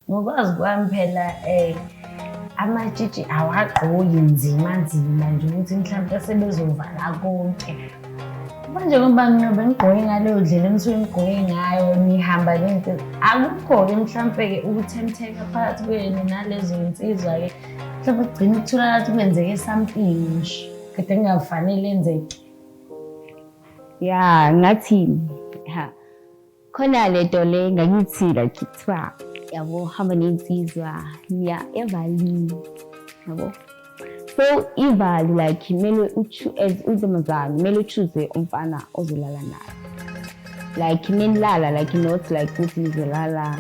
ngokwazi kwami phela amatshitshi awagqoki nzima nje ukuthi mhlawumbe sebezovala konke. Manje ngoba nginobe ngigqoke ngaleyo ndlela enisuke ngigqoke ngayo nihamba nento akukho-ke mhlawumbe-ke ukuthemtheka phakathi kwenu nalezo nsizwa-ke mhlawumbe kugcina ukutholakala ukuthi kwenzeke something nje kade kungafanele enzeke. Ya ngathi khona lento le ngakithi like kuthiwa yabo hamba nensizwa niya evalini yabo. So ivali like kumele as untombazane kumele uchoose umfana ozolala naye. Like nilala like not like ukuthi nizolala.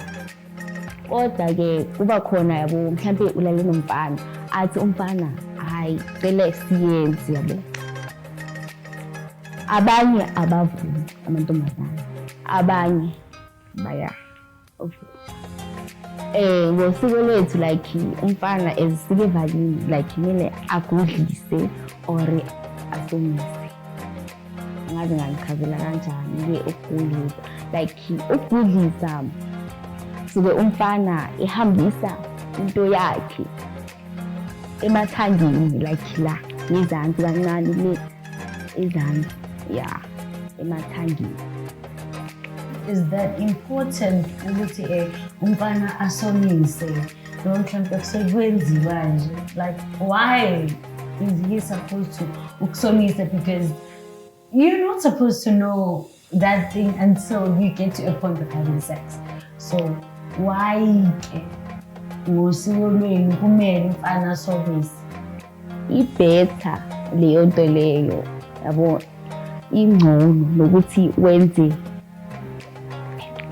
Kodwa-ke kuba khona yabo mhlawumbe ulale nomfana athi umfana hayi cela siyenze yabo. Abanye abavumi amantombazane, abanye baya ngosiko lethu like umfana esike evalini like kumele agudlise or asomise. Angazi ngichazelwa kanjani-ke ukugudlisa. Like ukugudlisa suke umfana ehambisa into yakhe emathangeni like la ngezansi kancane le ezansi ya emathangeni. Is that important ukuthi umfana asomise noma mhlawumbe kusekwenziwa nje? Like why is he supposed to ukusomisa? Because you're not supposed to know that thing until you get to a point of having sex. So why ngosiko lwenu kumele umfana asomise? Ibhetha leyo nto leyo yabo ingcono nokuthi wenze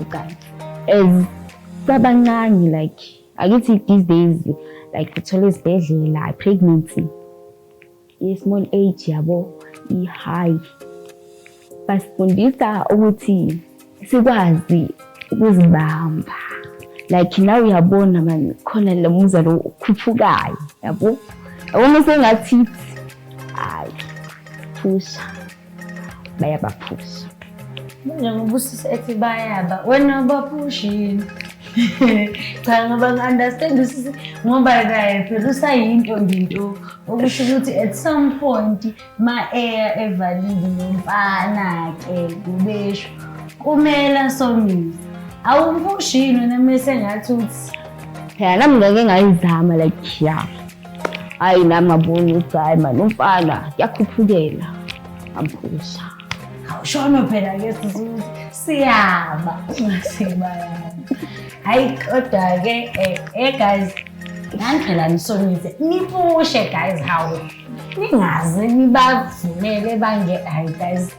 ukanti as sabancane like akithi these days like uthola isibhedlela pregnancy small age yabo i-high basifundisa ukuthi sikwazi ukuzibamba. Like now uyabona man khona lo muzalo ukhuphukayo yabo. Uma sengathi hayi pusha bayabaphusha. Manje ngobusisa ethi bayaba wena baphushini. Cha ngoba ngi-understand usisi ngoba kaye phela usayinto nginto okusho ukuthi at some point ma-eya evalini nomfana-ke kubesho kumele asomise. Awumphushini wena mese ngathi uthi phela nami ngeke ngayizama like ya hayi nami ngabona ukuthi hayi mani umfana yakhuphukela amphusha. Awushono phela-ke sisuthi siyaba sibayaba. Hayi kodwa-ke guys nani phela nisomise niphushe guys hawu ningaze nibavumele hayi guys